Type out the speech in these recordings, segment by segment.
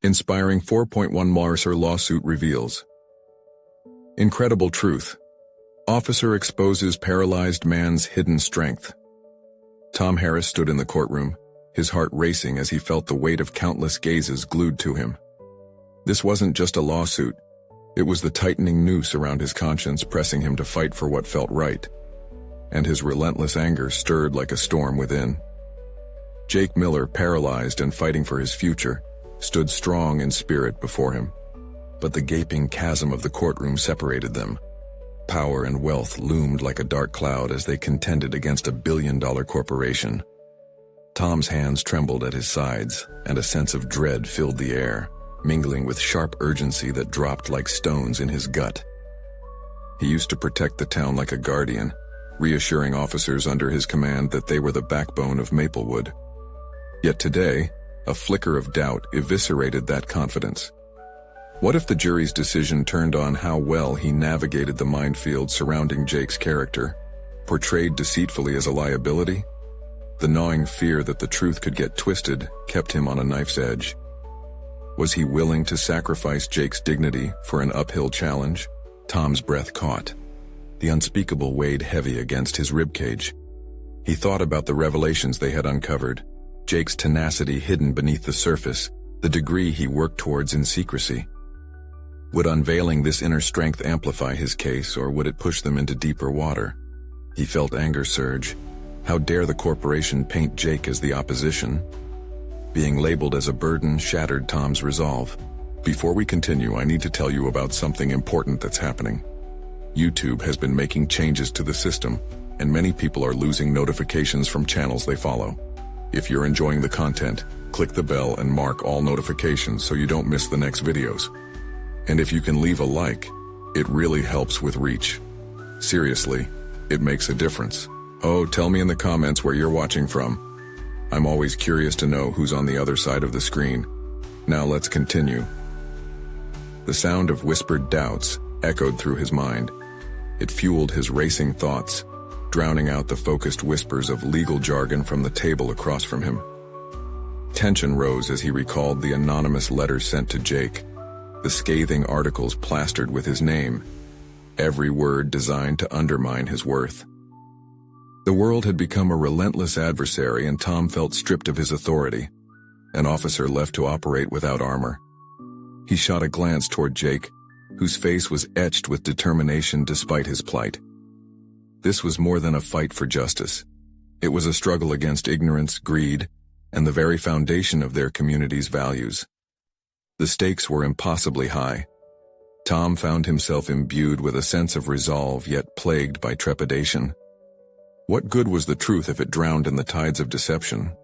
Inspiring 4.1 Mercer lawsuit reveals. Incredible truth. Officer exposes paralyzed man's hidden strength. Tom Harris stood in the courtroom, his heart racing as he felt the weight of countless gazes glued to him. This wasn't just a lawsuit. It was the tightening noose around his conscience pressing him to fight for what felt right. And his relentless anger stirred like a storm within. Jake Miller, paralyzed and fighting for his future, stood strong in spirit before him. But the gaping chasm of the courtroom separated them. Power and wealth loomed like a dark cloud as they contended against a billion-dollar corporation. Tom's hands trembled at his sides, and a sense of dread filled the air, mingling with sharp urgency that dropped like stones in his gut. He used to protect the town like a guardian, reassuring officers under his command that they were the backbone of Maplewood. Yet today, a flicker of doubt eviscerated that confidence. What if the jury's decision turned on how well he navigated the minefield surrounding Jake's character, portrayed deceitfully as a liability? The gnawing fear that the truth could get twisted kept him on a knife's edge. Was he willing to sacrifice Jake's dignity for an uphill challenge? Tom's breath caught. The unspeakable weighed heavy against his ribcage. He thought about the revelations they had uncovered, Jake's tenacity hidden beneath the surface, the degree he worked towards in secrecy. Would unveiling this inner strength amplify his case, or would it push them into deeper water? He felt anger surge. How dare the corporation paint Jake as the opposition? Being labeled as a burden shattered Tom's resolve. Before we continue, I need to tell you about something important that's happening. YouTube has been making changes to the system, and many people are losing notifications from channels they follow. If you're enjoying the content, click the bell and mark all notifications so you don't miss the next videos. And if you can leave a like, it really helps with reach. Seriously, it makes a difference. Oh, tell me in the comments where you're watching from. I'm always curious to know who's on the other side of the screen. Now let's continue. The sound of whispered doubts echoed through his mind. It fueled his racing thoughts, drowning out the focused whispers of legal jargon from the table across from him. Tension rose as he recalled the anonymous letters sent to Jake, the scathing articles plastered with his name, every word designed to undermine his worth. The world had become a relentless adversary, and Tom felt stripped of his authority, an officer left to operate without armor. He shot a glance toward Jake, whose face was etched with determination despite his plight. This was more than a fight for justice. It was a struggle against ignorance, greed, and the very foundation of their community's values. The stakes were impossibly high. Tom found himself imbued with a sense of resolve, yet plagued by trepidation. What good was the truth if it drowned in the tides of deception?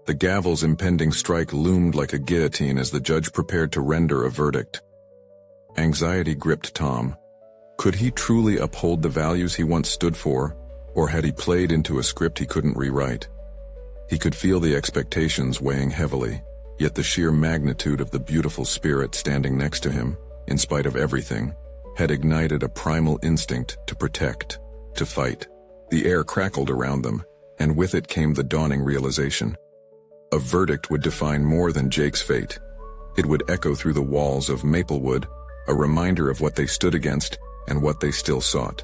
The gavel's impending strike loomed like a guillotine as the judge prepared to render a verdict. Anxiety gripped Tom. Could he truly uphold the values he once stood for, or had he played into a script he couldn't rewrite? He could feel the expectations weighing heavily, yet the sheer magnitude of the beautiful spirit standing next to him, in spite of everything, had ignited a primal instinct to protect, to fight. The air crackled around them, and with it came the dawning realization. A verdict would define more than Jake's fate. It would echo through the walls of Maplewood, a reminder of what they stood against and what they still sought.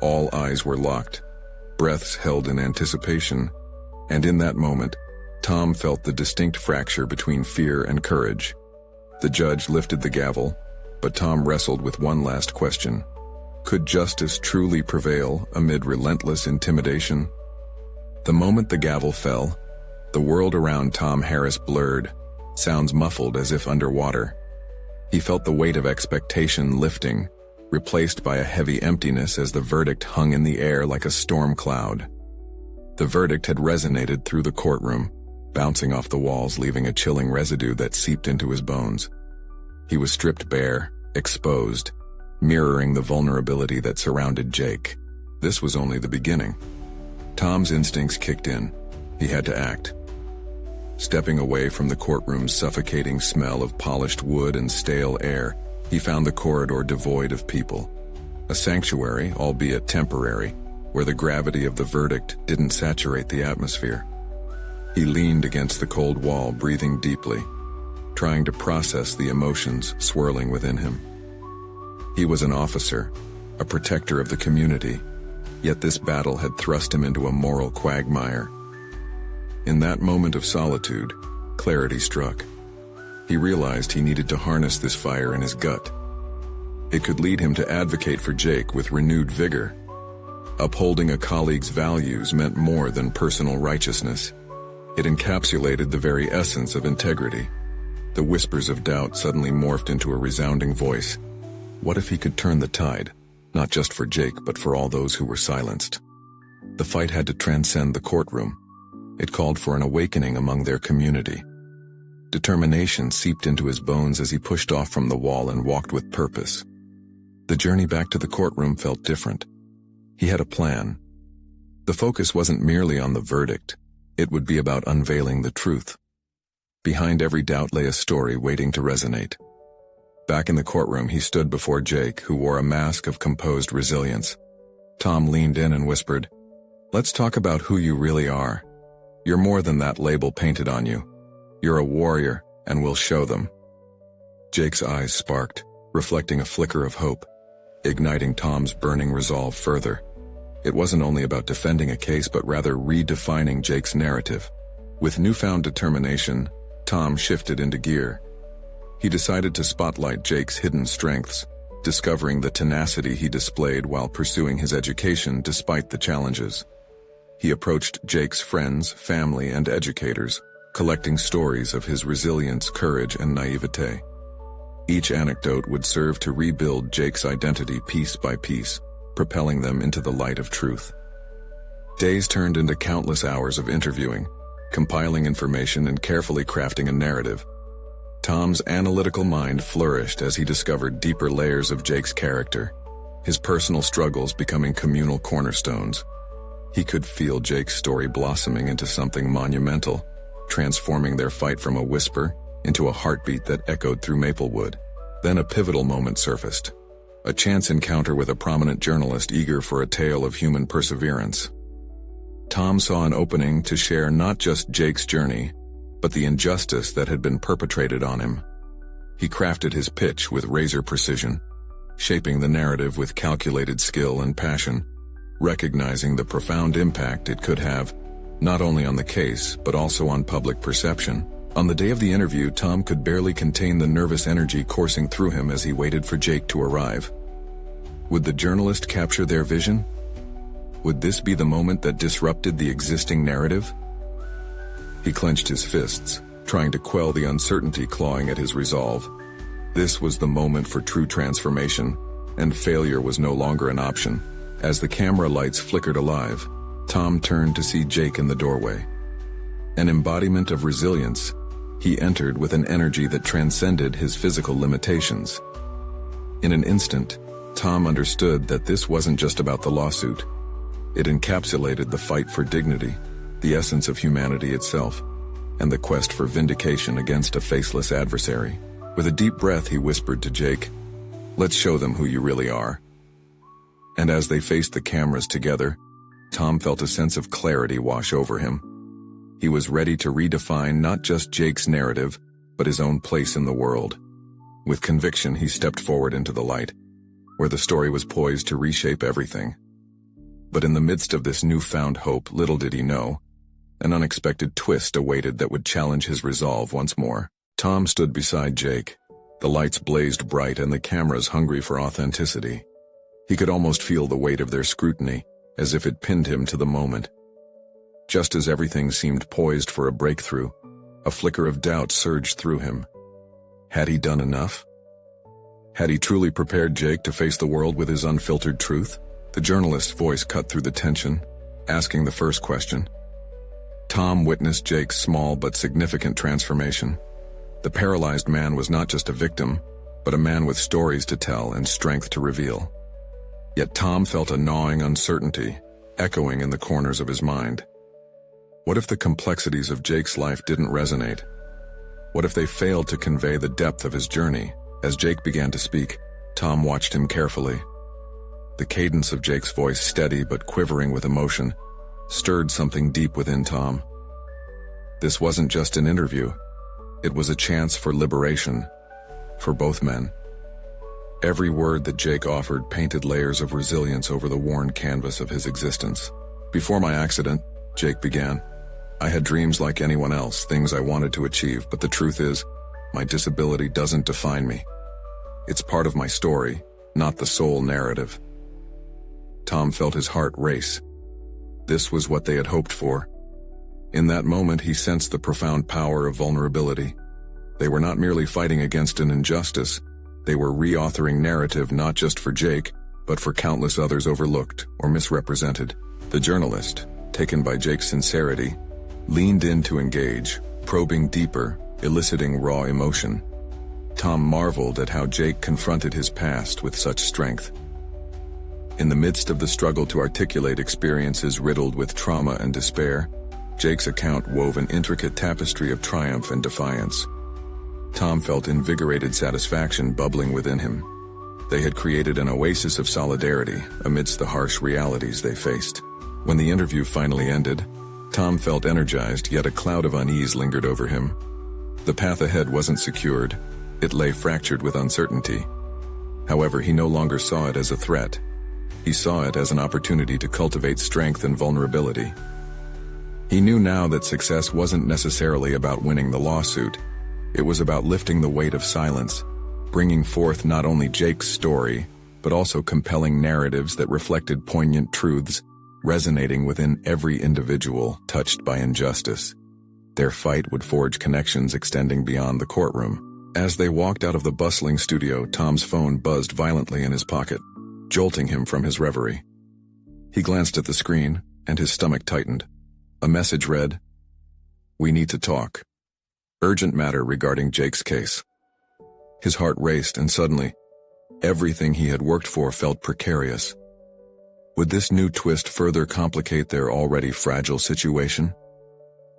All eyes were locked, breaths held in anticipation, and in that moment, Tom felt the distinct fracture between fear and courage. The judge lifted the gavel, but Tom wrestled with one last question. Could justice truly prevail amid relentless intimidation? The moment the gavel fell, the world around Tom Harris blurred, sounds muffled as if underwater. He felt the weight of expectation lifting, replaced by a heavy emptiness as the verdict hung in the air like a storm cloud. The verdict had resonated through the courtroom, bouncing off the walls, leaving a chilling residue that seeped into his bones. He was stripped bare, exposed, mirroring the vulnerability that surrounded Jake. This was only the beginning. Tom's instincts kicked in. He had to act. Stepping away from the courtroom's suffocating smell of polished wood and stale air, he found the corridor devoid of people. A sanctuary, albeit temporary, where the gravity of the verdict didn't saturate the atmosphere. He leaned against the cold wall, breathing deeply. trying to process the emotions swirling within him. He was an officer, a protector of the community, yet this battle had thrust him into a moral quagmire. In that moment of solitude, clarity struck. He realized he needed to harness this fire in his gut. It could lead him to advocate for Jake with renewed vigor. Upholding a colleague's values meant more than personal righteousness. It encapsulated the very essence of integrity. The whispers of doubt suddenly morphed into a resounding voice. What if he could turn the tide, not just for Jake but for all those who were silenced? The fight had to transcend the courtroom. It called for an awakening among their community. Determination seeped into his bones as he pushed off from the wall and walked with purpose. The journey back to the courtroom felt different. He had a plan. The focus wasn't merely on the verdict. It would be about unveiling the truth. Behind every doubt lay a story waiting to resonate. Back in the courtroom, he stood before Jake, who wore a mask of composed resilience. Tom leaned in and whispered, "Let's talk about who you really are. You're more than that label painted on you. You're a warrior, and we'll show them." Jake's eyes sparked, reflecting a flicker of hope, igniting Tom's burning resolve further. It wasn't only about defending a case but rather redefining Jake's narrative. With newfound determination, Tom shifted into gear. He decided to spotlight Jake's hidden strengths, discovering the tenacity he displayed while pursuing his education despite the challenges. He approached Jake's friends, family, and educators, collecting stories of his resilience, courage, and naivete. Each anecdote would serve to rebuild Jake's identity piece by piece, propelling them into the light of truth. Days turned into countless hours of interviewing, compiling information and carefully crafting a narrative. Tom's analytical mind flourished as he discovered deeper layers of Jake's character, his personal struggles becoming communal cornerstones. He could feel Jake's story blossoming into something monumental, transforming their fight from a whisper into a heartbeat that echoed through Maplewood. Then a pivotal moment surfaced. A chance encounter with a prominent journalist eager for a tale of human perseverance. Tom saw an opening to share not just Jake's journey, but the injustice that had been perpetrated on him. He crafted his pitch with razor precision, shaping the narrative with calculated skill and passion, recognizing the profound impact it could have, not only on the case, but also on public perception. On the day of the interview, Tom could barely contain the nervous energy coursing through him as he waited for Jake to arrive. Would the journalist capture their vision? Would this be the moment that disrupted the existing narrative? He clenched his fists, trying to quell the uncertainty clawing at his resolve. This was the moment for true transformation, and failure was no longer an option. As the camera lights flickered alive, Tom turned to see Jake in the doorway. An embodiment of resilience, he entered with an energy that transcended his physical limitations. In an instant, Tom understood that this wasn't just about the lawsuit. It encapsulated the fight for dignity, the essence of humanity itself, and the quest for vindication against a faceless adversary. With a deep breath, he whispered to Jake, "Let's show them who you really are." And as they faced the cameras together, Tom felt a sense of clarity wash over him. He was ready to redefine not just Jake's narrative, but his own place in the world. With conviction, he stepped forward into the light, where the story was poised to reshape everything. But in the midst of this newfound hope, little did he know, an unexpected twist awaited that would challenge his resolve once more. Tom stood beside Jake. The lights blazed bright and the cameras hungry for authenticity. He could almost feel the weight of their scrutiny, as if it pinned him to the moment. Just as everything seemed poised for a breakthrough, a flicker of doubt surged through him. Had he done enough? Had he truly prepared Jake to face the world with his unfiltered truth? The journalist's voice cut through the tension, asking the first question. Tom witnessed Jake's small but significant transformation. The paralyzed man was not just a victim, but a man with stories to tell and strength to reveal. Yet Tom felt a gnawing uncertainty, echoing in the corners of his mind. What if the complexities of Jake's life didn't resonate? What if they failed to convey the depth of his journey? As Jake began to speak, Tom watched him carefully. The cadence of Jake's voice, steady but quivering with emotion, stirred something deep within Tom. This wasn't just an interview. It was a chance for liberation, for both men. Every word that Jake offered painted layers of resilience over the worn canvas of his existence. "Before my accident," Jake began, "I had dreams like anyone else, things I wanted to achieve, but the truth is, my disability doesn't define me. It's part of my story, not the sole narrative." Tom felt his heart race. This was what they had hoped for. In that moment, he sensed the profound power of vulnerability. They were not merely fighting against an injustice, they were reauthoring narrative not just for Jake, but for countless others overlooked or misrepresented. The journalist, taken by Jake's sincerity, leaned in to engage, probing deeper, eliciting raw emotion. Tom marveled at how Jake confronted his past with such strength. In the midst of the struggle to articulate experiences riddled with trauma and despair, Jake's account wove an intricate tapestry of triumph and defiance. Tom felt invigorated satisfaction bubbling within him. They had created an oasis of solidarity amidst the harsh realities they faced. When the interview finally ended, Tom felt energized, yet a cloud of unease lingered over him. The path ahead wasn't secured. It lay fractured with uncertainty. However, he no longer saw it as a threat. He saw it as an opportunity to cultivate strength and vulnerability. He knew now that success wasn't necessarily about winning the lawsuit. It was about lifting the weight of silence, bringing forth not only Jake's story, but also compelling narratives that reflected poignant truths, resonating within every individual touched by injustice. Their fight would forge connections extending beyond the courtroom. As they walked out of the bustling studio, Tom's phone buzzed violently in his pocket, jolting him from his reverie. He glanced at the screen, and his stomach tightened. A message read, "We need to talk. Urgent matter regarding Jake's case." His heart raced, and suddenly, everything he had worked for felt precarious. Would this new twist further complicate their already fragile situation?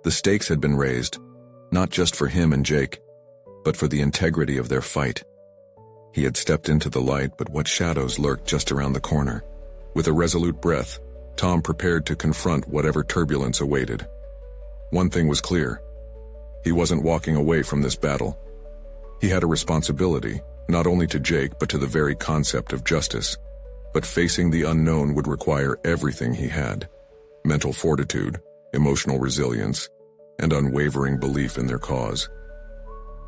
The stakes had been raised, not just for him and Jake, but for the integrity of their fight. He had stepped into the light, but what shadows lurked just around the corner? With a resolute breath, Tom prepared to confront whatever turbulence awaited. One thing was clear. He wasn't walking away from this battle. He had a responsibility, not only to Jake but to the very concept of justice. But facing the unknown would require everything he had: mental fortitude, emotional resilience, and unwavering belief in their cause.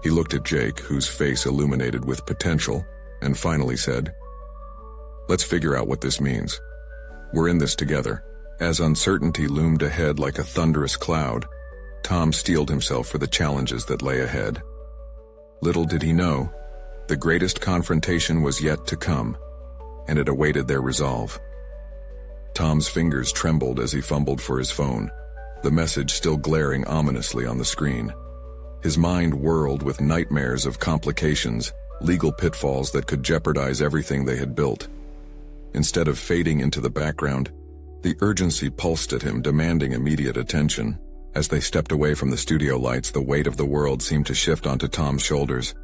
He looked at Jake, whose face illuminated with potential, and finally said, "Let's figure out what this means. We're in this together." As uncertainty loomed ahead like a thunderous cloud, Tom steeled himself for the challenges that lay ahead. Little did he know, the greatest confrontation was yet to come, and it awaited their resolve. Tom's fingers trembled as he fumbled for his phone, the message still glaring ominously on the screen. His mind whirled with nightmares of complications, legal pitfalls that could jeopardize everything they had built. Instead of fading into the background, the urgency pulsed at him, demanding immediate attention. As they stepped away from the studio lights, the weight of the world seemed to shift onto Tom's shoulders.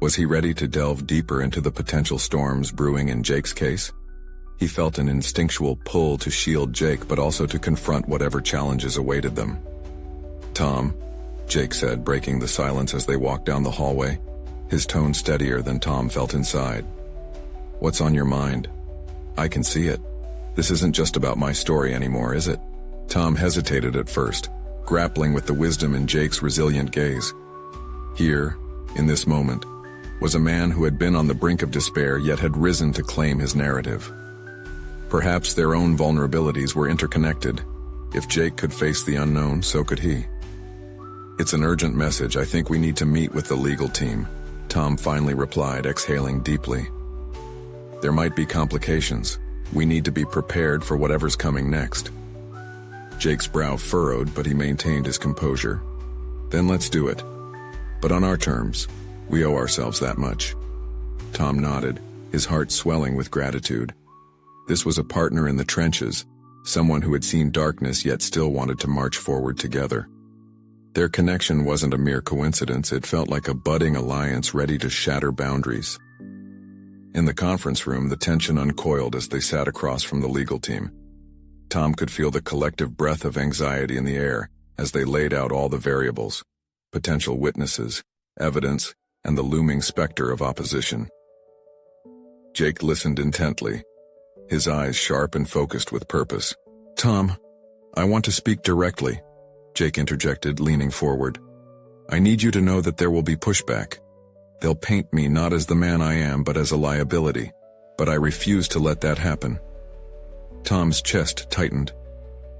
Was he ready to delve deeper into the potential storms brewing in Jake's case? He felt an instinctual pull to shield Jake, but also to confront whatever challenges awaited them. "Tom," Jake said, breaking the silence as they walked down the hallway, his tone steadier than Tom felt inside. "What's on your mind? I can see it. This isn't just about my story anymore, is it?" Tom hesitated at first, grappling with the wisdom in Jake's resilient gaze. Here, in this moment, was a man who had been on the brink of despair yet had risen to claim his narrative. Perhaps their own vulnerabilities were interconnected. If Jake could face the unknown, so could he. "It's an urgent message. I think we need to meet with the legal team," Tom finally replied, exhaling deeply. "There might be complications. We need to be prepared for whatever's coming next." Jake's brow furrowed, but he maintained his composure. "Then let's do it. But on our terms. We owe ourselves that much." Tom nodded, his heart swelling with gratitude. This was a partner in the trenches, someone who had seen darkness yet still wanted to march forward together. Their connection wasn't a mere coincidence, it felt like a budding alliance ready to shatter boundaries. In the conference room, the tension uncoiled as they sat across from the legal team. Tom could feel the collective breath of anxiety in the air as they laid out all the variables: potential witnesses, evidence, and the looming specter of opposition. Jake listened intently, his eyes sharp and focused with purpose. "Tom, I want to speak directly," Jake interjected, leaning forward. "I need you to know that there will be pushback. They'll paint me not as the man I am, but as a liability. But I refuse to let that happen." Tom's chest tightened.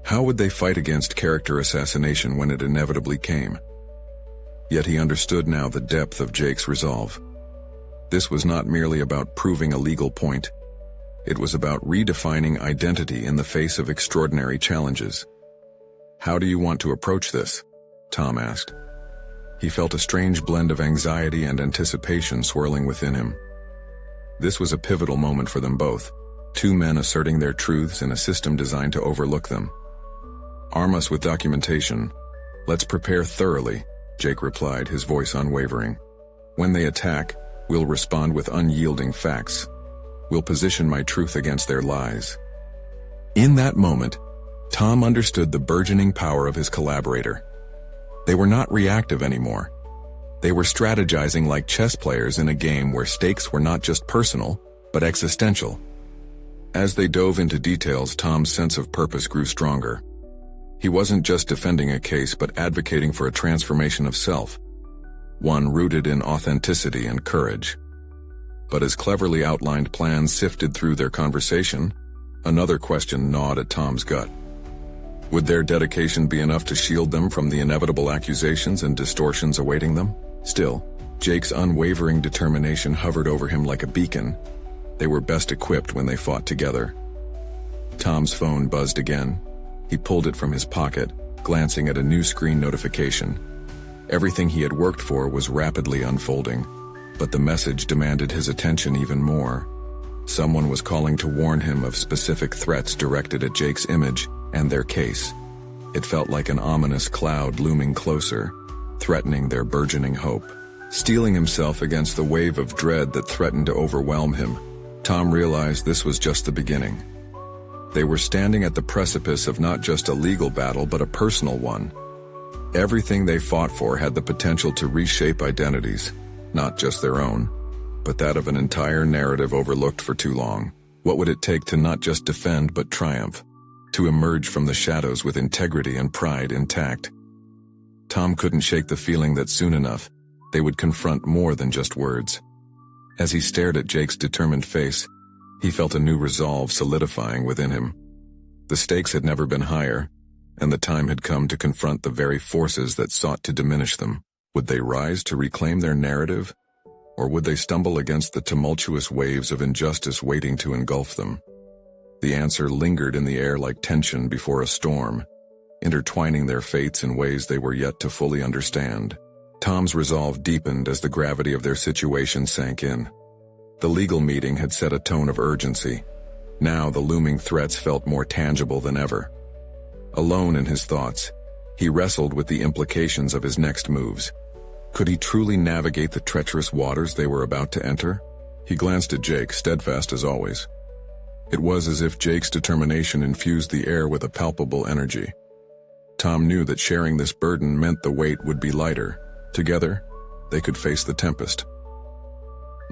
How would they fight against character assassination when it inevitably came? Yet he understood now the depth of Jake's resolve. This was not merely about proving a legal point. It was about redefining identity in the face of extraordinary challenges. "How do you want to approach this?" Tom asked. He felt a strange blend of anxiety and anticipation swirling within him. This was a pivotal moment for them both, two men asserting their truths in a system designed to overlook them. "Arm us with documentation. Let's prepare thoroughly," Jake replied, his voice unwavering. "When they attack, we'll respond with unyielding facts. We'll position my truth against their lies." In that moment, Tom understood the burgeoning power of his collaborator. They were not reactive anymore. They were strategizing like chess players in a game where stakes were not just personal, but existential. As they dove into details, Tom's sense of purpose grew stronger. He wasn't just defending a case, but advocating for a transformation of self, one rooted in authenticity and courage. But as cleverly outlined plans sifted through their conversation, another question gnawed at Tom's gut. Would their dedication be enough to shield them from the inevitable accusations and distortions awaiting them? Still, Jake's unwavering determination hovered over him like a beacon. They were best equipped when they fought together. Tom's phone buzzed again. He pulled it from his pocket, glancing at a new screen notification. Everything he had worked for was rapidly unfolding, but the message demanded his attention even more. Someone was calling to warn him of specific threats directed at Jake's image and their case. It felt like an ominous cloud looming closer, threatening their burgeoning hope. Steeling himself against the wave of dread that threatened to overwhelm him, Tom realized this was just the beginning. They were standing at the precipice of not just a legal battle, but a personal one. Everything they fought for had the potential to reshape identities, not just their own, but that of an entire narrative overlooked for too long. What would it take to not just defend but triumph? To emerge from the shadows with integrity and pride intact? Tom couldn't shake the feeling that soon enough, they would confront more than just words. As he stared at Jake's determined face, he felt a new resolve solidifying within him. The stakes had never been higher, and the time had come to confront the very forces that sought to diminish them. Would they rise to reclaim their narrative, or would they stumble against the tumultuous waves of injustice waiting to engulf them? The answer lingered in the air like tension before a storm, intertwining their fates in ways they were yet to fully understand. Tom's resolve deepened as the gravity of their situation sank in. The legal meeting had set a tone of urgency. Now the looming threats felt more tangible than ever. Alone in his thoughts, he wrestled with the implications of his next moves. Could he truly navigate the treacherous waters they were about to enter? He glanced at Jake, steadfast as always. It was as if Jake's determination infused the air with a palpable energy. Tom knew that sharing this burden meant the weight would be lighter. Together, they could face the tempest.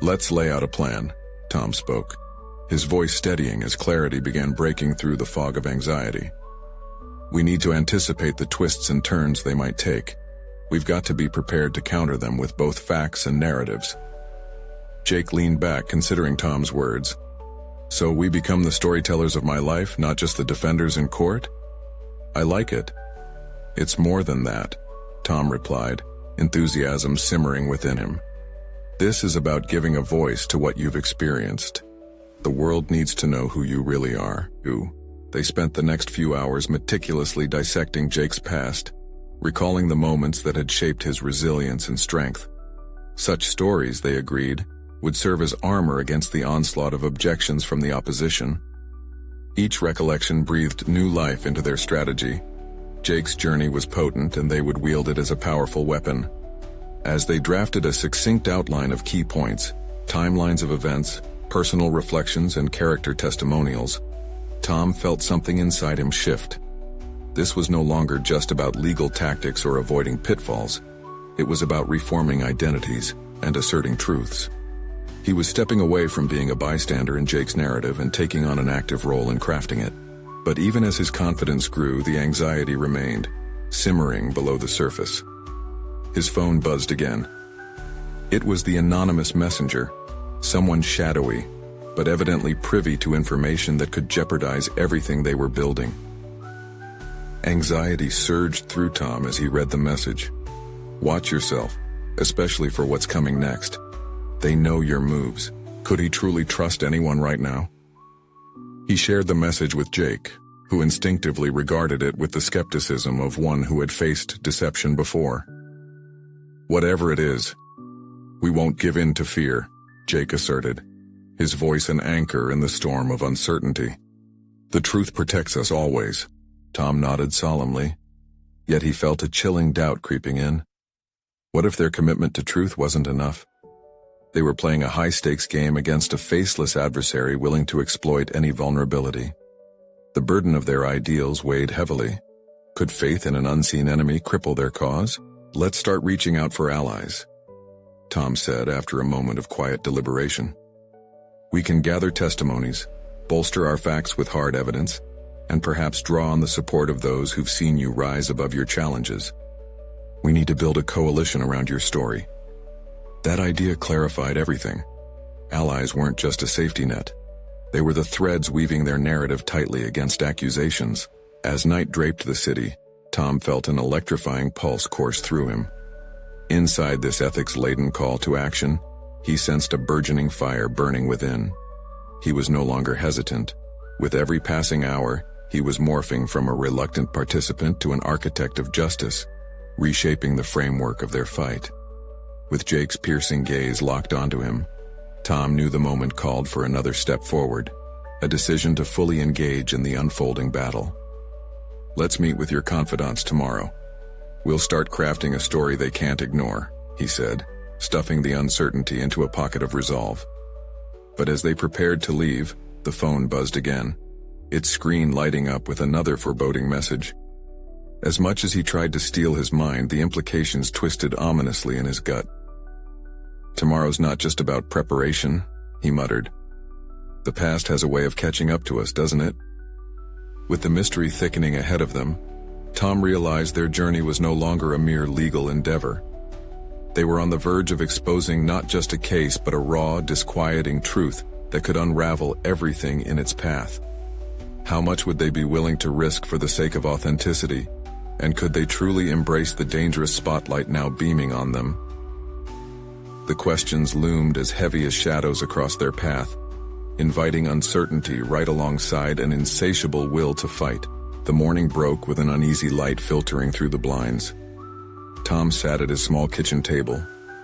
"Let's lay out a plan," Tom spoke, his voice steadying as clarity began breaking through the fog of anxiety. "We need to anticipate the twists and turns they might take. We've got to be prepared to counter them with both facts and narratives." Jake leaned back, considering Tom's words. "So we become the storytellers of my life, not just the defenders in court?" "I like it." "It's more than that," Tom replied, enthusiasm simmering within him. "This is about giving a voice to what you've experienced. The world needs to know who you really are." They spent the next few hours meticulously dissecting Jake's past, recalling the moments that had shaped his resilience and strength. Such stories, they agreed, would serve as armor against the onslaught of objections from the opposition. Each recollection breathed new life into their strategy. Jake's journey was potent, and they would wield it as a powerful weapon. As they drafted a succinct outline of key points, timelines of events, personal reflections, and character testimonials, Tom felt something inside him shift. This was no longer just about legal tactics or avoiding pitfalls. It was about reforming identities and asserting truths. He was stepping away from being a bystander in Jake's narrative and taking on an active role in crafting it. But even as his confidence grew, the anxiety remained, simmering below the surface. His phone buzzed again. It was the anonymous messenger, someone shadowy, but evidently privy to information that could jeopardize everything they were building. Anxiety surged through Tom as he read the message. Watch yourself, especially for what's coming next. They know your moves. Could he truly trust anyone right now? He shared the message with Jake, who instinctively regarded it with the skepticism of one who had faced deception before. Whatever it is, we won't give in to fear, Jake asserted, his voice an anchor in the storm of uncertainty. The truth protects us always, Tom nodded solemnly, yet he felt a chilling doubt creeping in. What if their commitment to truth wasn't enough? They were playing a high-stakes game against a faceless adversary willing to exploit any vulnerability. The burden of their ideals weighed heavily. Could faith in an unseen enemy cripple their cause? Let's start reaching out for allies, Tom said after a moment of quiet deliberation. We can gather testimonies, bolster our facts with hard evidence, and perhaps draw on the support of those who've seen you rise above your challenges. We need to build a coalition around your story. That idea clarified everything. Allies weren't just a safety net. They were the threads weaving their narrative tightly against accusations. As night draped the city, Tom felt an electrifying pulse course through him. Inside this ethics-laden call to action, he sensed a burgeoning fire burning within. He was no longer hesitant. With every passing hour, he was morphing from a reluctant participant to an architect of justice, reshaping the framework of their fight. With Jake's piercing gaze locked onto him, Tom knew the moment called for another step forward, a decision to fully engage in the unfolding battle. Let's meet with your confidants tomorrow. We'll start crafting a story they can't ignore, he said, stuffing the uncertainty into a pocket of resolve. But as they prepared to leave, the phone buzzed again, its screen lighting up with another foreboding message. As much as he tried to steel his mind, the implications twisted ominously in his gut. Tomorrow's not just about preparation, he muttered. The past has a way of catching up to us, doesn't it? With the mystery thickening ahead of them, Tom realized their journey was no longer a mere legal endeavor. They were on the verge of exposing not just a case but a raw, disquieting truth that could unravel everything in its path. How much would they be willing to risk for the sake of authenticity? And could they truly embrace the dangerous spotlight now beaming on them? The questions loomed as heavy as shadows across their path, inviting uncertainty right alongside an insatiable will to fight. The morning broke with an uneasy light filtering through the blinds. Tom sat at his small kitchen table,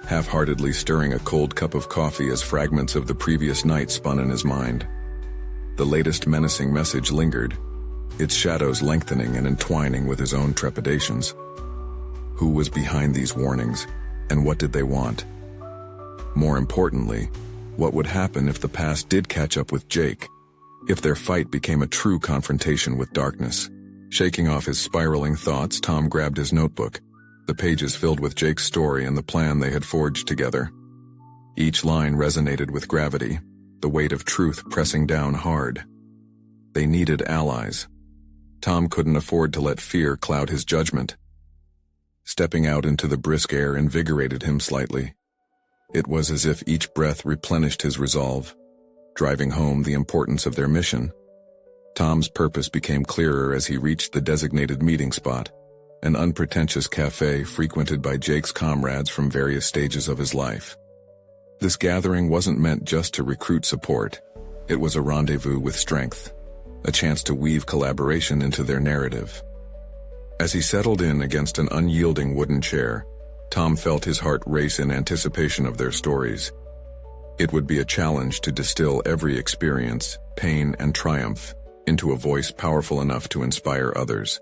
half-heartedly stirring a cold cup of coffee as fragments of the previous night spun in his mind. The latest menacing message lingered, its shadows lengthening and entwining with his own trepidations. Who was behind these warnings, and what did they want? More importantly, what would happen if the past did catch up with Jake? If their fight became a true confrontation with darkness? Shaking off his spiraling thoughts, Tom grabbed his notebook, the pages filled with Jake's story and the plan they had forged together. Each line resonated with gravity, the weight of truth pressing down hard. They needed allies. Tom couldn't afford to let fear cloud his judgment. Stepping out into the brisk air invigorated him slightly. It was as if each breath replenished his resolve, driving home the importance of their mission. Tom's purpose became clearer as he reached the designated meeting spot, an unpretentious cafe frequented by Jake's comrades from various stages of his life. This gathering wasn't meant just to recruit support. It was a rendezvous with strength, a chance to weave collaboration into their narrative. As he settled in against an unyielding wooden chair, Tom felt his heart race in anticipation of their stories. It would be a challenge to distill every experience, pain, and triumph into a voice powerful enough to inspire others.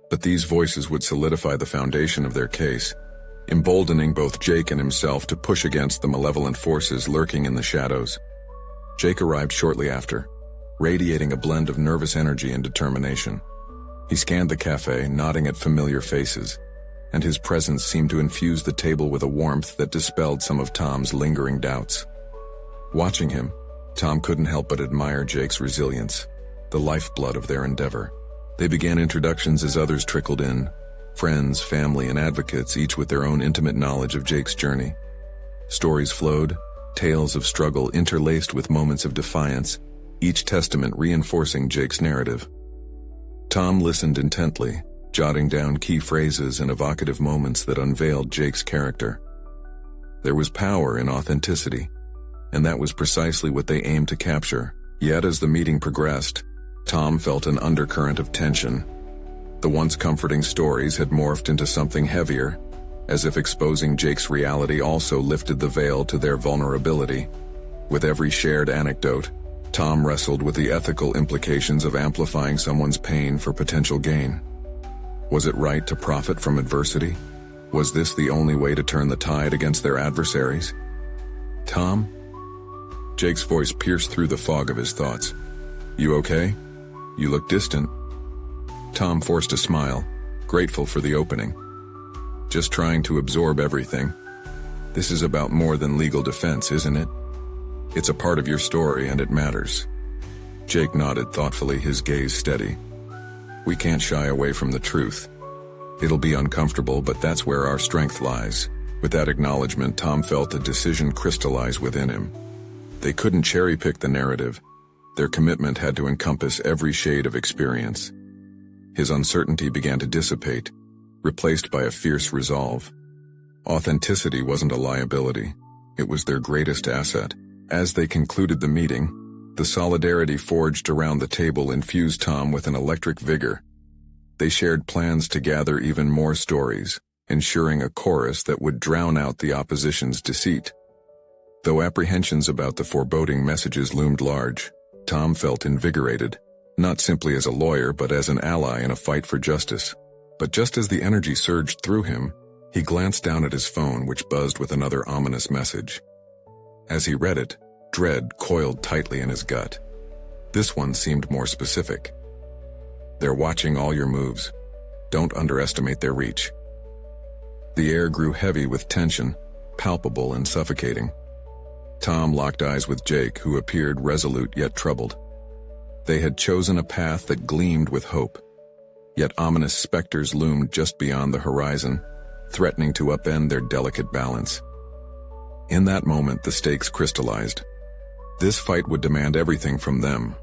But these voices would solidify the foundation of their case, emboldening both Jake and himself to push against the malevolent forces lurking in the shadows. Jake arrived shortly after, radiating a blend of nervous energy and determination. He scanned the cafe, nodding at familiar faces. and his presence seemed to infuse the table with a warmth that dispelled some of Tom's lingering doubts. Watching him, Tom couldn't help but admire Jake's resilience, the lifeblood of their endeavor. They began introductions as others trickled in, friends, family, and advocates, each with their own intimate knowledge of Jake's journey. Stories flowed, tales of struggle interlaced with moments of defiance, each testament reinforcing Jake's narrative. Tom listened intently, jotting down key phrases and evocative moments that unveiled Jake's character. There was power in authenticity, and that was precisely what they aimed to capture. Yet as the meeting progressed, Tom felt an undercurrent of tension. The once comforting stories had morphed into something heavier, as if exposing Jake's reality also lifted the veil to their vulnerability. With every shared anecdote, Tom wrestled with the ethical implications of amplifying someone's pain for potential gain. Was it right to profit from adversity? Was this the only way to turn the tide against their adversaries? Tom? Jake's voice pierced through the fog of his thoughts. You okay? You look distant. Tom forced a smile, grateful for the opening. Just trying to absorb everything. This is about more than legal defense, isn't it? It's a part of your story and it matters. Jake nodded thoughtfully, his gaze steady. We can't shy away from the truth. It'll be uncomfortable, but that's where our strength lies. With that acknowledgement, Tom felt a decision crystallize within him. They couldn't cherry-pick the narrative. Their commitment had to encompass every shade of experience. His uncertainty began to dissipate, replaced by a fierce resolve. Authenticity wasn't a liability. It was their greatest asset. As they concluded the meeting, the solidarity forged around the table infused Tom with an electric vigor. They shared plans to gather even more stories, ensuring a chorus that would drown out the opposition's deceit. Though apprehensions about the foreboding messages loomed large, Tom felt invigorated, not simply as a lawyer but as an ally in a fight for justice. But just as the energy surged through him, he glanced down at his phone, which buzzed with another ominous message. As he read it, dread coiled tightly in his gut. This one seemed more specific. They're watching all your moves. Don't underestimate their reach. The air grew heavy with tension, palpable and suffocating. Tom locked eyes with Jake, who appeared resolute yet troubled. They had chosen a path that gleamed with hope, yet ominous specters loomed just beyond the horizon, threatening to upend their delicate balance. In that moment, the stakes crystallized. This fight would demand everything from them,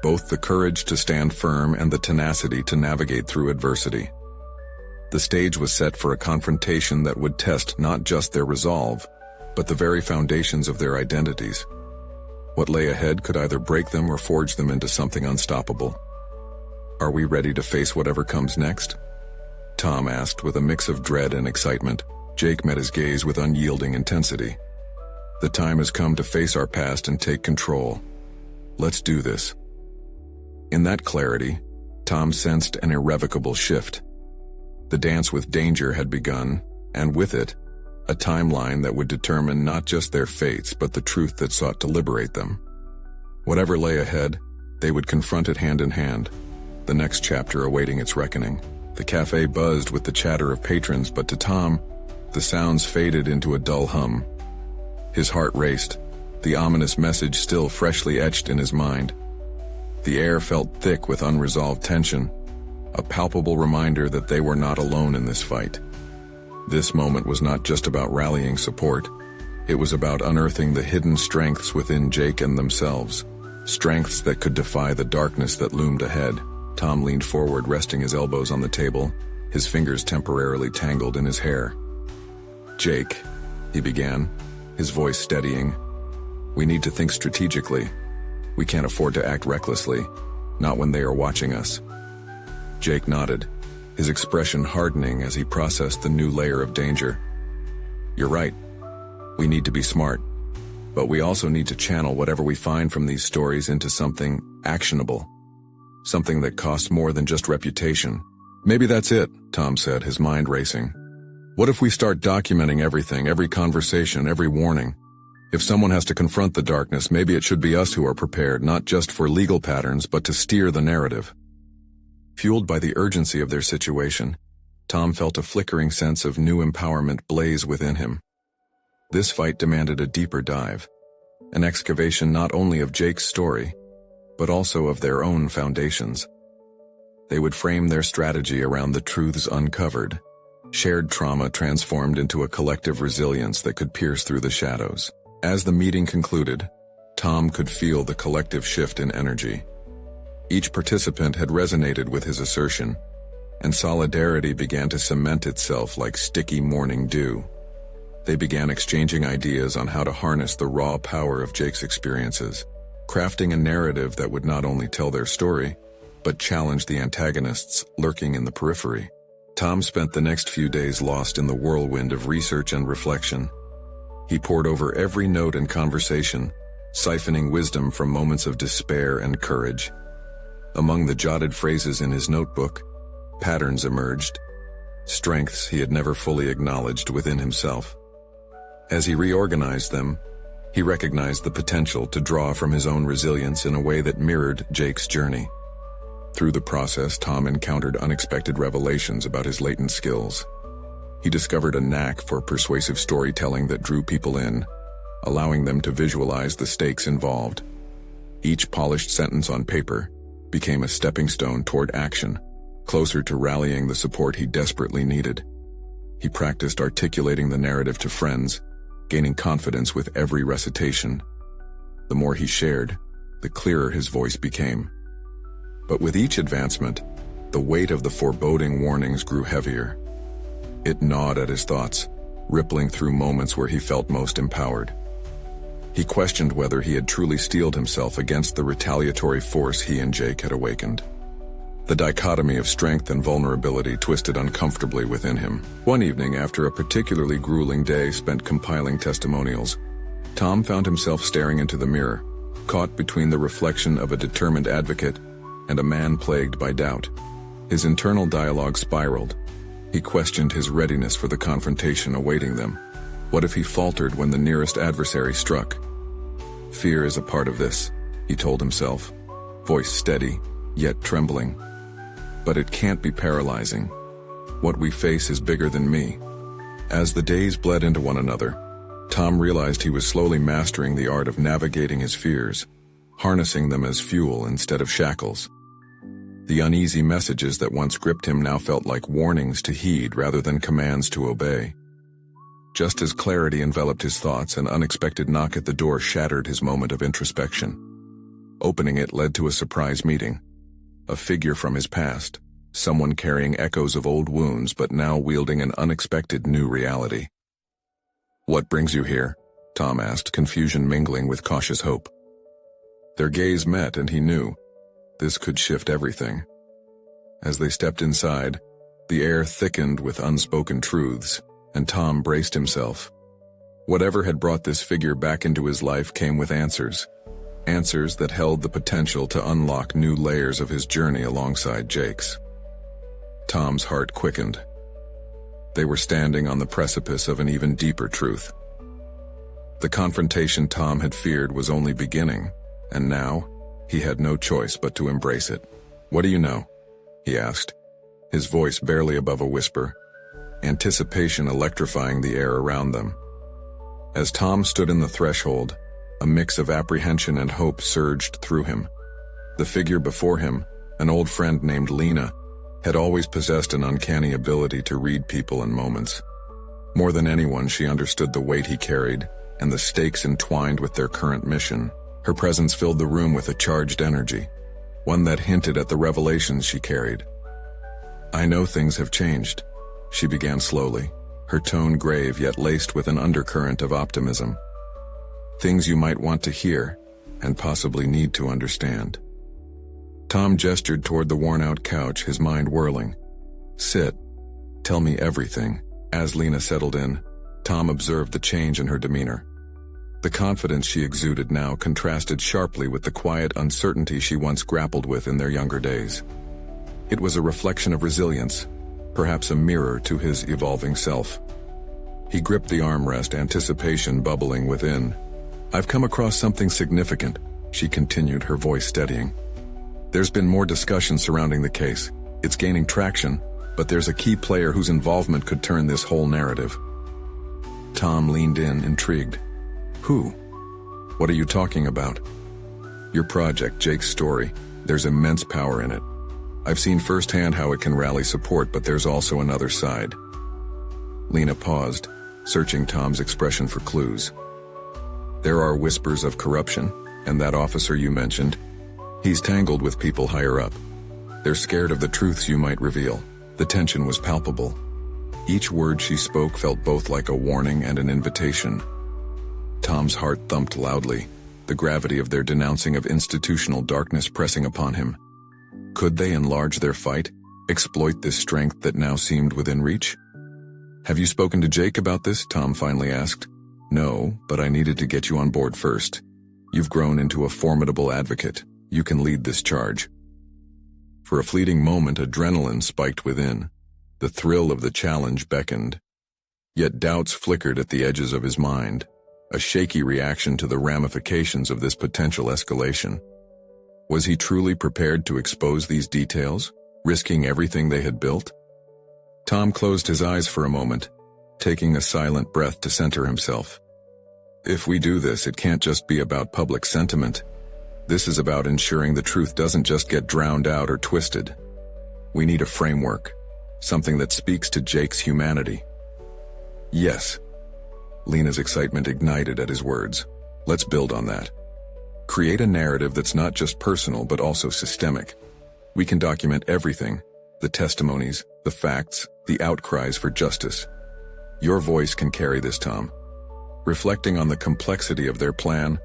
both the courage to stand firm and the tenacity to navigate through adversity. The stage was set for a confrontation that would test not just their resolve, but the very foundations of their identities. What lay ahead could either break them or forge them into something unstoppable. Are we ready to face whatever comes next? Tom asked with a mix of dread and excitement. Jake met his gaze with unyielding intensity. The time has come to face our past and take control. Let's do this. In that clarity, Tom sensed an irrevocable shift. The dance with danger had begun, and with it, a timeline that would determine not just their fates but the truth that sought to liberate them. Whatever lay ahead, they would confront it hand in hand, the next chapter awaiting its reckoning. The cafe buzzed with the chatter of patrons, but to Tom, the sounds faded into a dull hum. His heart raced, the ominous message still freshly etched in his mind. The air felt thick with unresolved tension, a palpable reminder that they were not alone in this fight. This moment was not just about rallying support. It was about unearthing the hidden strengths within Jake and themselves, strengths that could defy the darkness that loomed ahead. Tom leaned forward, resting his elbows on the table, his fingers temporarily tangled in his hair. Jake, he began, his voice steadying. We need to think strategically. We can't afford to act recklessly, not when they are watching us. Jake nodded, his expression hardening as he processed the new layer of danger. You're right. We need to be smart, but we also need to channel whatever we find from these stories into something actionable, something that costs more than just reputation. Maybe that's it, Tom said, his mind racing. What if we start documenting everything, every conversation, every warning? If someone has to confront the darkness, maybe it should be us who are prepared, not just for legal patterns, but to steer the narrative. Fueled by the urgency of their situation, Tom felt a flickering sense of new empowerment blaze within him. This fight demanded a deeper dive, an excavation not only of Jake's story, but also of their own foundations. They would frame their strategy around the truths uncovered, shared trauma transformed into a collective resilience that could pierce through the shadows. As the meeting concluded, Tom could feel the collective shift in energy. Each participant had resonated with his assertion, and solidarity began to cement itself like sticky morning dew. They began exchanging ideas on how to harness the raw power of Jake's experiences, crafting a narrative that would not only tell their story, but challenge the antagonists lurking in the periphery. Tom spent the next few days lost in the whirlwind of research and reflection. He pored over every note and conversation, siphoning wisdom from moments of despair and courage. Among the jotted phrases in his notebook, patterns emerged, strengths he had never fully acknowledged within himself. As he reorganized them, he recognized the potential to draw from his own resilience in a way that mirrored Jake's journey. Through the process, Tom encountered unexpected revelations about his latent skills. He discovered a knack for persuasive storytelling that drew people in, allowing them to visualize the stakes involved. Each polished sentence on paper became a stepping stone toward action, closer to rallying the support he desperately needed. He practiced articulating the narrative to friends, gaining confidence with every recitation. The more he shared, the clearer his voice became. But with each advancement, the weight of the foreboding warnings grew heavier. It gnawed at his thoughts, rippling through moments where he felt most empowered. He questioned whether he had truly steeled himself against the retaliatory force he and Jake had awakened. The dichotomy of strength and vulnerability twisted uncomfortably within him. One evening, after a particularly grueling day spent compiling testimonials, Tom found himself staring into the mirror, caught between the reflection of a determined advocate and a man plagued by doubt. His internal dialogue spiraled. He questioned his readiness for the confrontation awaiting them. What if he faltered when the nearest adversary struck? Fear is a part of this, he told himself, voice steady, yet trembling. But it can't be paralyzing. What we face is bigger than me. As the days bled into one another, Tom realized he was slowly mastering the art of navigating his fears, harnessing them as fuel instead of shackles. The uneasy messages that once gripped him now felt like warnings to heed rather than commands to obey. Just as clarity enveloped his thoughts, an unexpected knock at the door shattered his moment of introspection. Opening it led to a surprise meeting. A figure from his past, someone carrying echoes of old wounds but now wielding an unexpected new reality. "What brings you here?" Tom asked, confusion mingling with cautious hope. Their gaze met and he knew this could shift everything. As they stepped inside, the air thickened with unspoken truths, and Tom braced himself. Whatever had brought this figure back into his life came with answers that held the potential to unlock new layers of his journey alongside Jake's. Tom's heart quickened. They were standing on the precipice of an even deeper truth. The confrontation Tom had feared was only beginning, and now, he had no choice but to embrace it. "What do you know?" he asked, his voice barely above a whisper, anticipation electrifying the air around them. As Tom stood in the threshold, a mix of apprehension and hope surged through him. The figure before him, an old friend named Lena, had always possessed an uncanny ability to read people and moments. More than anyone, she understood the weight he carried and the stakes entwined with their current mission. Her presence filled the room with a charged energy, one that hinted at the revelations she carried. "I know things have changed," she began slowly, her tone grave yet laced with an undercurrent of optimism. "Things you might want to hear, and possibly need to understand." Tom gestured toward the worn-out couch, his mind whirling. "Sit. Tell me everything." As Lena settled in, Tom observed the change in her demeanor. The confidence she exuded now contrasted sharply with the quiet uncertainty she once grappled with in their younger days. It was a reflection of resilience, perhaps a mirror to his evolving self. He gripped the armrest, anticipation bubbling within. "I've come across something significant," she continued, her voice steadying. "There's been more discussion surrounding the case. It's gaining traction, But there's a key player whose involvement could turn this whole narrative. Tom leaned in, intrigued. Who? What are you talking about? Your project, Jake's story. There's immense power in it. I've seen firsthand how it can rally support, but there's also another side. Lena paused, searching Tom's expression for clues. There are whispers of corruption, and that officer you mentioned, he's tangled with people higher up. They're scared of the truths you might reveal. The tension was palpable. Each word she spoke felt both like a warning and an invitation. Tom's heart thumped loudly, the gravity of their denouncing of institutional darkness pressing upon him. Could they enlarge their fight, exploit this strength that now seemed within reach? Have you spoken to Jake about this? Tom finally asked. No, but I needed to get you on board first. You've grown into a formidable advocate. You can lead this charge. For a fleeting moment, adrenaline spiked within. The thrill of the challenge beckoned. Yet doubts flickered at the edges of his mind, a shaky reaction to the ramifications of this potential escalation. Was he truly prepared to expose these details, risking everything they had built? Tom closed his eyes for a moment, taking a silent breath to center himself. If we do this, it can't just be about public sentiment. This is about ensuring the truth doesn't just get drowned out or twisted. We need a framework, something that speaks to Jake's humanity. Yes. Lena's excitement ignited at his words. Let's build on that. Create a narrative that's not just personal but also systemic. We can document everything, the testimonies, the facts, the outcries for justice. Your voice can carry this, Tom. Reflecting on the complexity of their plan,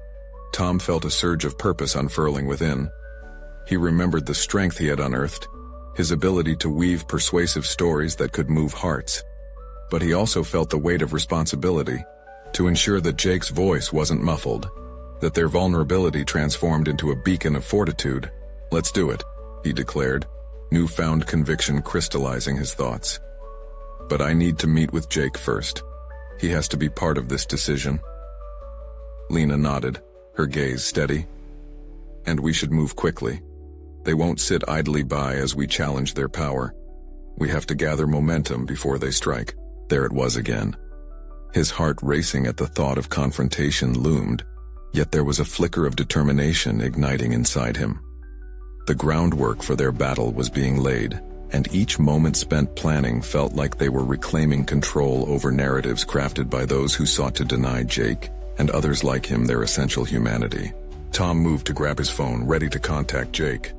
Tom felt a surge of purpose unfurling within. He remembered the strength he had unearthed, his ability to weave persuasive stories that could move hearts. But he also felt the weight of responsibility to ensure that Jake's voice wasn't muffled, that their vulnerability transformed into a beacon of fortitude. Let's do it, he declared, newfound conviction crystallizing his thoughts. But I need to meet with Jake first. He has to be part of this decision. Lena nodded, her gaze steady. And we should move quickly. They won't sit idly by as we challenge their power. We have to gather momentum before they strike. There it was again. His heart racing at the thought of confrontation loomed, yet there was a flicker of determination igniting inside him. The groundwork for their battle was being laid, and each moment spent planning felt like they were reclaiming control over narratives crafted by those who sought to deny Jake and others like him their essential humanity. Tom moved to grab his phone, ready to contact Jake.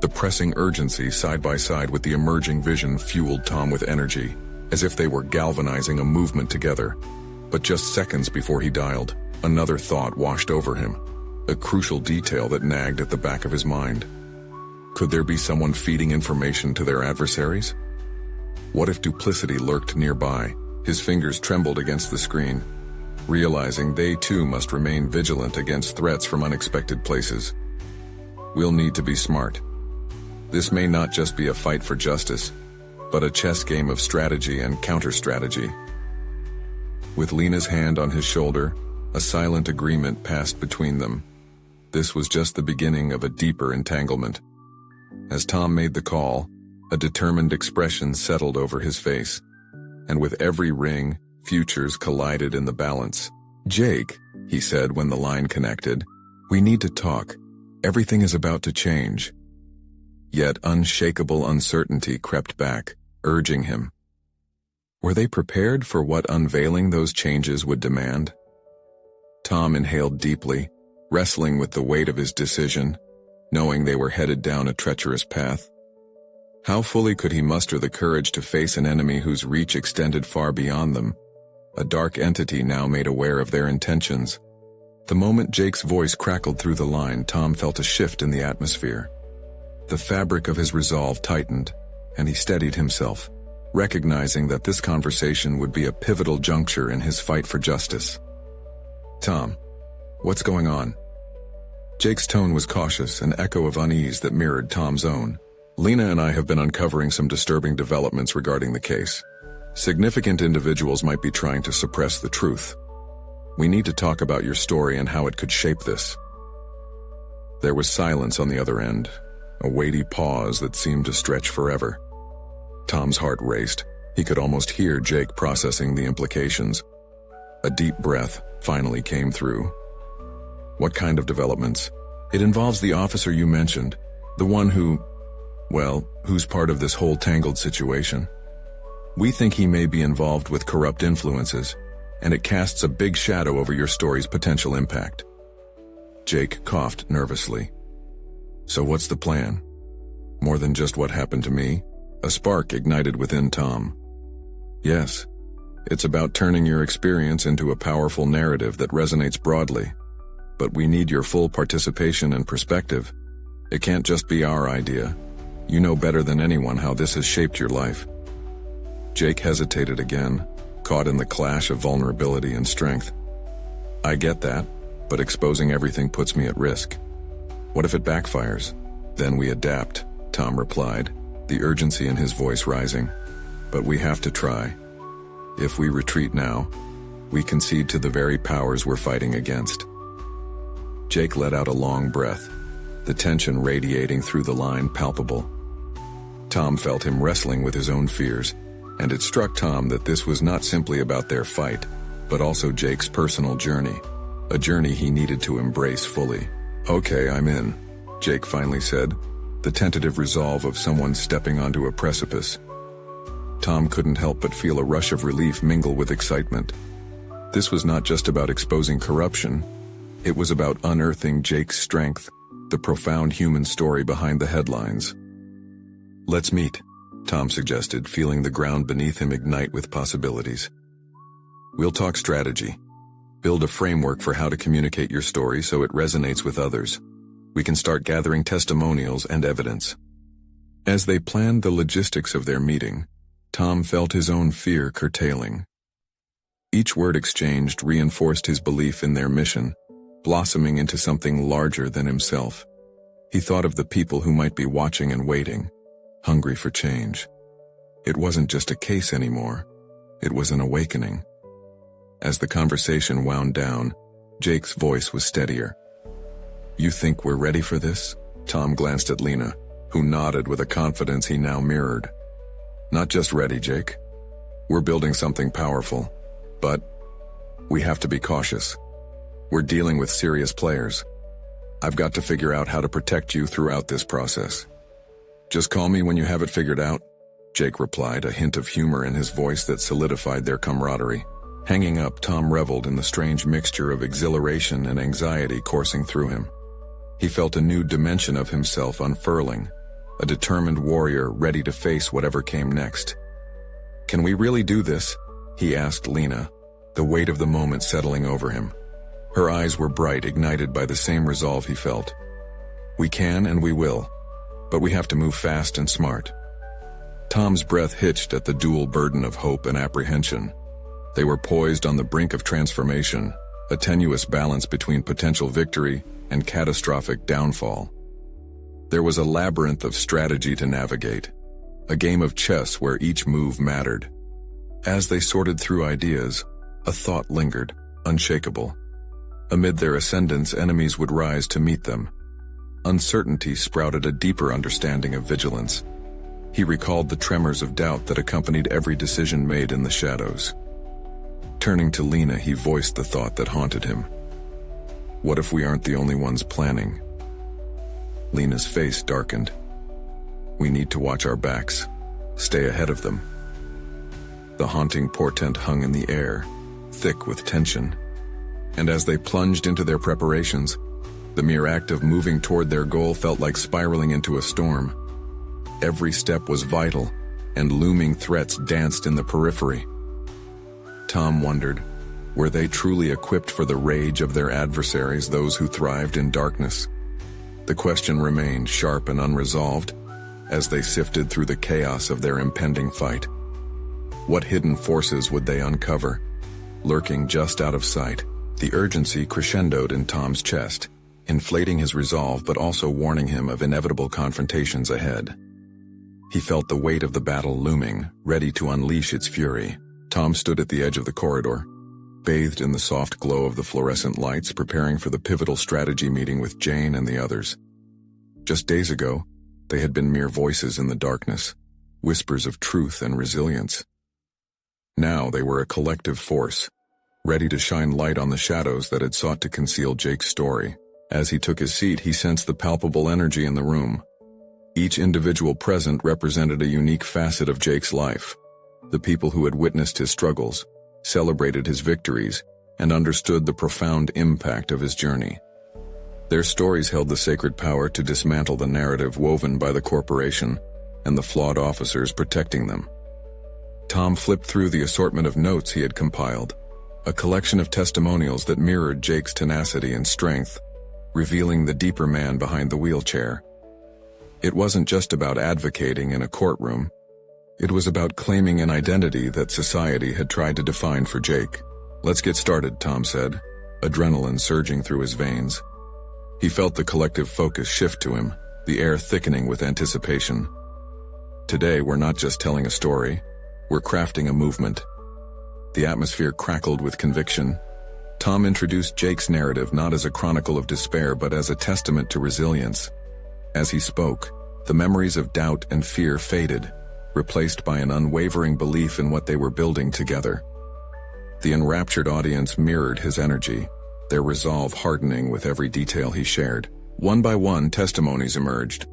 The pressing urgency side by side with the emerging vision fueled Tom with energy, as if they were galvanizing a movement together. But just seconds before he dialed, another thought washed over him, a crucial detail that nagged at the back of his mind. Could there be someone feeding information to their adversaries? What if duplicity lurked nearby? His fingers trembled against the screen, realizing they too must remain vigilant against threats from unexpected places. We'll need to be smart. This may not just be a fight for justice, but a chess game of strategy and counter-strategy. With Lena's hand on his shoulder, a silent agreement passed between them. This was just the beginning of a deeper entanglement. As Tom made the call, a determined expression settled over his face, and with every ring, futures collided in the balance. Jake, he said when the line connected, we need to talk. Everything is about to change. Yet unshakable uncertainty crept back, urging him. Were they prepared for what unveiling those changes would demand? Tom inhaled deeply, wrestling with the weight of his decision, knowing they were headed down a treacherous path. How fully could he muster the courage to face an enemy whose reach extended far beyond them, a dark entity now made aware of their intentions? The moment Jake's voice crackled through the line, Tom felt a shift in the atmosphere. The fabric of his resolve tightened, and he steadied himself, recognizing that this conversation would be a pivotal juncture in his fight for justice. Tom, what's going on? Jake's tone was cautious, an echo of unease that mirrored Tom's own. Lena and I have been uncovering some disturbing developments regarding the case. Significant individuals might be trying to suppress the truth. We need to talk about your story and how it could shape this. There was silence on the other end, a weighty pause that seemed to stretch forever. Tom's heart raced. He could almost hear Jake processing the implications. A deep breath finally came through. What kind of developments? It involves the officer you mentioned, the one who's part of this whole tangled situation. We think he may be involved with corrupt influences, and it casts a big shadow over your story's potential impact. Jake coughed nervously. So what's the plan? More than just what happened to me? A spark ignited within Tom. Yes, it's about turning your experience into a powerful narrative that resonates broadly. But we need your full participation and perspective. It can't just be our idea. You know better than anyone how this has shaped your life. Jake hesitated again, caught in the clash of vulnerability and strength. I get that, but exposing everything puts me at risk. What if it backfires? Then we adapt, Tom replied, the urgency in his voice rising. But we have to try. If we retreat now, we concede to the very powers we're fighting against. Jake let out a long breath, the tension radiating through the line palpable. Tom felt him wrestling with his own fears, and it struck Tom that this was not simply about their fight, but also Jake's personal journey, a journey he needed to embrace fully. Okay, I'm in, Jake finally said, the tentative resolve of someone stepping onto a precipice. Tom couldn't help but feel a rush of relief mingle with excitement. This was not just about exposing corruption. It was about unearthing Jake's strength, the profound human story behind the headlines. Let's meet, Tom suggested, feeling the ground beneath him ignite with possibilities. We'll talk strategy. Build a framework for how to communicate your story so it resonates with others. We can start gathering testimonials and evidence. As they planned the logistics of their meeting, Tom felt his own fear curtailing. Each word exchanged reinforced his belief in their mission, blossoming into something larger than himself. He thought of the people who might be watching and waiting, hungry for change. It wasn't just a case anymore. It was an awakening. As the conversation wound down, Jake's voice was steadier. You think we're ready for this? Tom glanced at Lena, who nodded with a confidence he now mirrored. Not just ready, Jake. We're building something powerful, but we have to be cautious. We're dealing with serious players. I've got to figure out how to protect you throughout this process. Just call me when you have it figured out, Jake replied, a hint of humor in his voice that solidified their camaraderie. Hanging up, Tom reveled in the strange mixture of exhilaration and anxiety coursing through him. He felt a new dimension of himself unfurling, a determined warrior ready to face whatever came next. Can we really do this? He asked Lena, the weight of the moment settling over him. Her eyes were bright, ignited by the same resolve he felt. We can and we will, but we have to move fast and smart. Tom's breath hitched at the dual burden of hope and apprehension. They were poised on the brink of transformation, a tenuous balance between potential victory and catastrophic downfall. There was a labyrinth of strategy to navigate, a game of chess where each move mattered. As they sorted through ideas, a thought lingered, unshakable. Amid their ascendance, enemies would rise to meet them. Uncertainty sprouted a deeper understanding of vigilance. He recalled the tremors of doubt that accompanied every decision made in the shadows. Turning to Lena, he voiced the thought that haunted him. What if we aren't the only ones planning? Lena's face darkened. We need to watch our backs, stay ahead of them. The haunting portent hung in the air, thick with tension. And as they plunged into their preparations, the mere act of moving toward their goal felt like spiraling into a storm. Every step was vital, and looming threats danced in the periphery. Tom wondered, were they truly equipped for the rage of their adversaries, those who thrived in darkness? The question remained sharp and unresolved as they sifted through the chaos of their impending fight. What hidden forces would they uncover, lurking just out of sight? The urgency crescendoed in Tom's chest, inflating his resolve but also warning him of inevitable confrontations ahead. He felt the weight of the battle looming, ready to unleash its fury. Tom stood at the edge of the corridor, bathed in the soft glow of the fluorescent lights, preparing for the pivotal strategy meeting with Jane and the others. Just days ago, they had been mere voices in the darkness, whispers of truth and resilience. Now they were a collective force, ready to shine light on the shadows that had sought to conceal Jake's story. As he took his seat, he sensed the palpable energy in the room. Each individual present represented a unique facet of Jake's life. The people who had witnessed his struggles, celebrated his victories, and understood the profound impact of his journey. Their stories held the sacred power to dismantle the narrative woven by the corporation and the flawed officers protecting them. Tom flipped through the assortment of notes he had compiled, a collection of testimonials that mirrored Jake's tenacity and strength, revealing the deeper man behind the wheelchair. It wasn't just about advocating in a courtroom. It was about claiming an identity that society had tried to define for Jake. "Let's get started," Tom said, adrenaline surging through his veins. He felt the collective focus shift to him, the air thickening with anticipation. Today, we're not just telling a story, we're crafting a movement. The atmosphere crackled with conviction. Tom introduced Jake's narrative not as a chronicle of despair but as a testament to resilience. As he spoke, the memories of doubt and fear faded, replaced by an unwavering belief in what they were building together. The enraptured audience mirrored his energy, their resolve hardening with every detail he shared. One by one, testimonies emerged.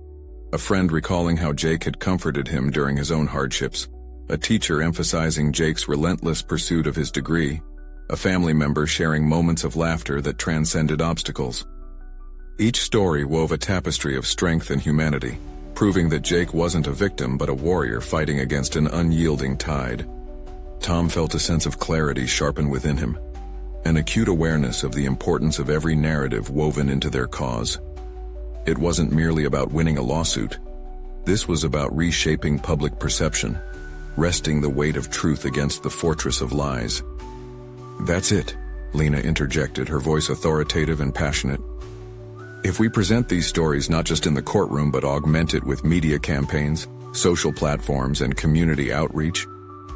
A friend recalling how Jake had comforted him during his own hardships, a teacher emphasizing Jake's relentless pursuit of his degree, a family member sharing moments of laughter that transcended obstacles. Each story wove a tapestry of strength and humanity, proving that Jake wasn't a victim but a warrior fighting against an unyielding tide. Tom felt a sense of clarity sharpen within him, an acute awareness of the importance of every narrative woven into their cause. It wasn't merely about winning a lawsuit. This was about reshaping public perception, wresting the weight of truth against the fortress of lies. "That's it," Lena interjected, her voice authoritative and passionate. "If we present these stories not just in the courtroom but augment it with media campaigns, social platforms, and community outreach,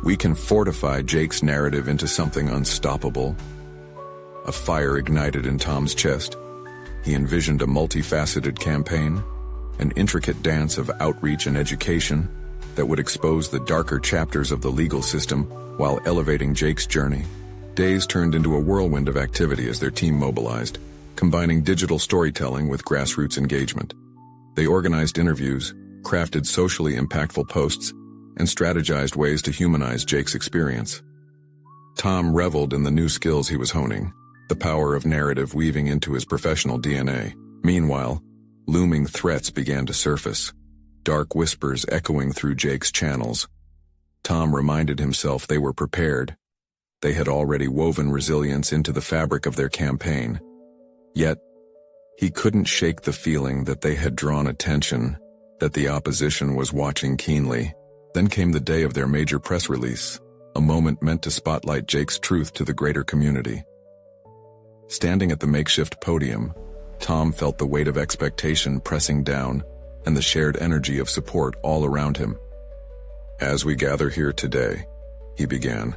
we can fortify Jake's narrative into something unstoppable." A fire ignited in Tom's chest. He envisioned a multifaceted campaign, an intricate dance of outreach and education that would expose the darker chapters of the legal system while elevating Jake's journey. Days turned into a whirlwind of activity as their team mobilized, combining digital storytelling with grassroots engagement. They organized interviews, crafted socially impactful posts, and strategized ways to humanize Jake's experience. Tom reveled in the new skills he was honing, the power of narrative weaving into his professional DNA. Meanwhile, looming threats began to surface, dark whispers echoing through Jake's channels. Tom reminded himself they were prepared. They had already woven resilience into the fabric of their campaign. Yet, he couldn't shake the feeling that they had drawn attention, that the opposition was watching keenly. Then came the day of their major press release, a moment meant to spotlight Jake's truth to the greater community. Standing at the makeshift podium, Tom felt the weight of expectation pressing down and the shared energy of support all around him. "As we gather here today," he began,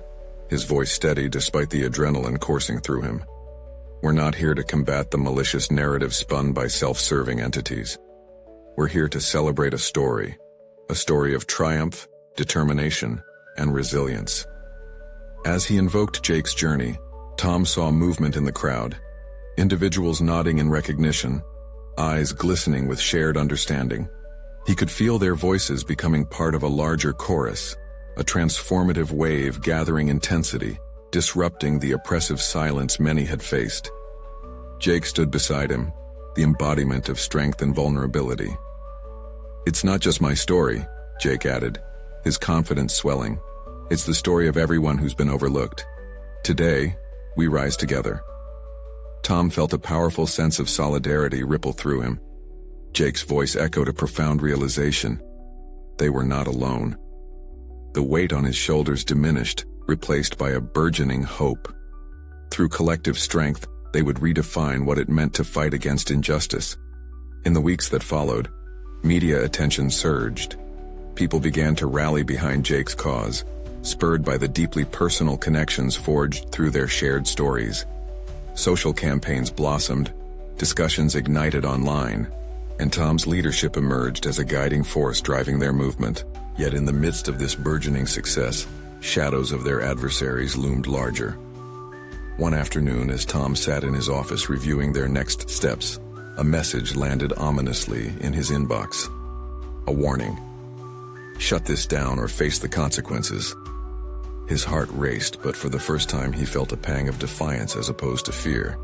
his voice steady despite the adrenaline coursing through him, "we're not here to combat the malicious narrative spun by self-serving entities. We're here to celebrate a story of triumph, determination, and resilience." As he invoked Jake's journey, Tom saw movement in the crowd, individuals nodding in recognition, eyes glistening with shared understanding. He could feel their voices becoming part of a larger chorus, a transformative wave gathering intensity, disrupting the oppressive silence many had faced. Jake stood beside him, the embodiment of strength and vulnerability. "It's not just my story," Jake added, his confidence swelling. "It's the story of everyone who's been overlooked. Today, we rise together." Tom felt a powerful sense of solidarity ripple through him. Jake's voice echoed a profound realization. They were not alone. The weight on his shoulders diminished, replaced by a burgeoning hope. Through collective strength, they would redefine what it meant to fight against injustice. In the weeks that followed, media attention surged. People began to rally behind Jake's cause, spurred by the deeply personal connections forged through their shared stories. Social campaigns blossomed, discussions ignited online, and Tom's leadership emerged as a guiding force driving their movement. Yet in the midst of this burgeoning success, shadows of their adversaries loomed larger. One afternoon, as Tom sat in his office reviewing their next steps, a message landed ominously in his inbox. A warning. Shut this down or face the consequences. His heart raced, but for the first time he felt a pang of defiance as opposed to fear.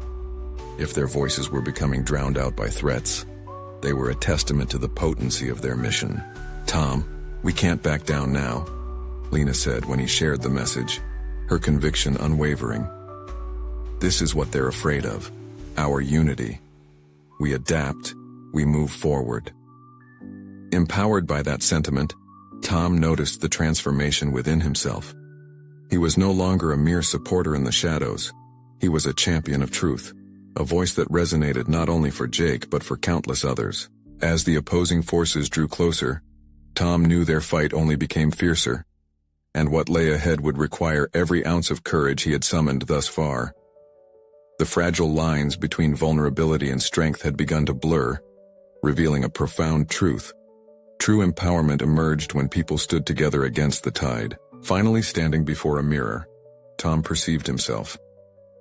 If their voices were becoming drowned out by threats, they were a testament to the potency of their mission. "Tom, we can't back down now," Lena said when he shared the message, her conviction unwavering. "This is what they're afraid of, our unity. We adapt, we move forward." Empowered by that sentiment, Tom noticed the transformation within himself. He was no longer a mere supporter in the shadows. He was a champion of truth, a voice that resonated not only for Jake but for countless others. As the opposing forces drew closer, Tom knew their fight only became fiercer, and what lay ahead would require every ounce of courage he had summoned thus far. The fragile lines between vulnerability and strength had begun to blur, revealing a profound truth. True empowerment emerged when people stood together against the tide. Finally standing before a mirror, Tom perceived himself,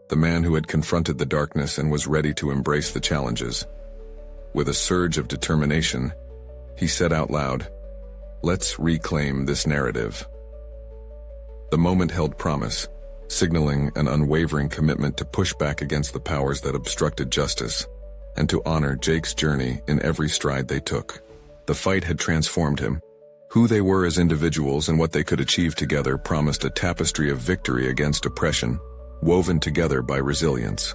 the man who had confronted the darkness and was ready to embrace the challenges. With a surge of determination, he said out loud, "Let's reclaim this narrative." The moment held promise, signaling an unwavering commitment to push back against the powers that obstructed justice, and to honor Jake's journey in every stride they took. The fight had transformed him. Who they were as individuals and what they could achieve together promised a tapestry of victory against oppression, woven together by resilience.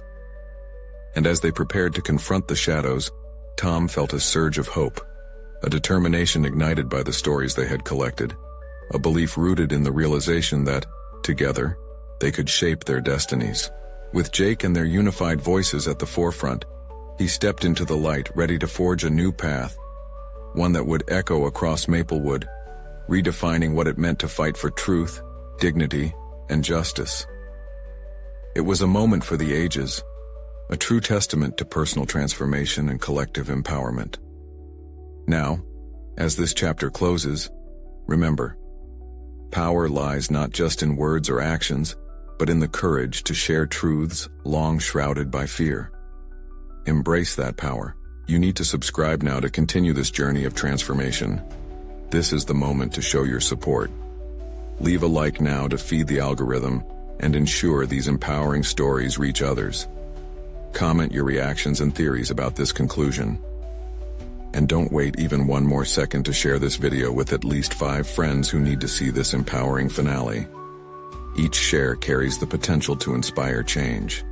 And as they prepared to confront the shadows, Tom felt a surge of hope, a determination ignited by the stories they had collected, a belief rooted in the realization that, together, they could shape their destinies. With Jake and their unified voices at the forefront, he stepped into the light, ready to forge a new path, one that would echo across Maplewood, redefining what it meant to fight for truth, dignity, and justice. It was a moment for the ages, a true testament to personal transformation and collective empowerment. Now, as this chapter closes, remember, power lies not just in words or actions, but in the courage to share truths long shrouded by fear. Embrace that power. You need to subscribe now to continue this journey of transformation. This is the moment to show your support. Leave a like now to feed the algorithm and ensure these empowering stories reach others. Comment your reactions and theories about this conclusion. And don't wait even one more second to share this video with at least 5 friends who need to see this empowering finale. Each share carries the potential to inspire change.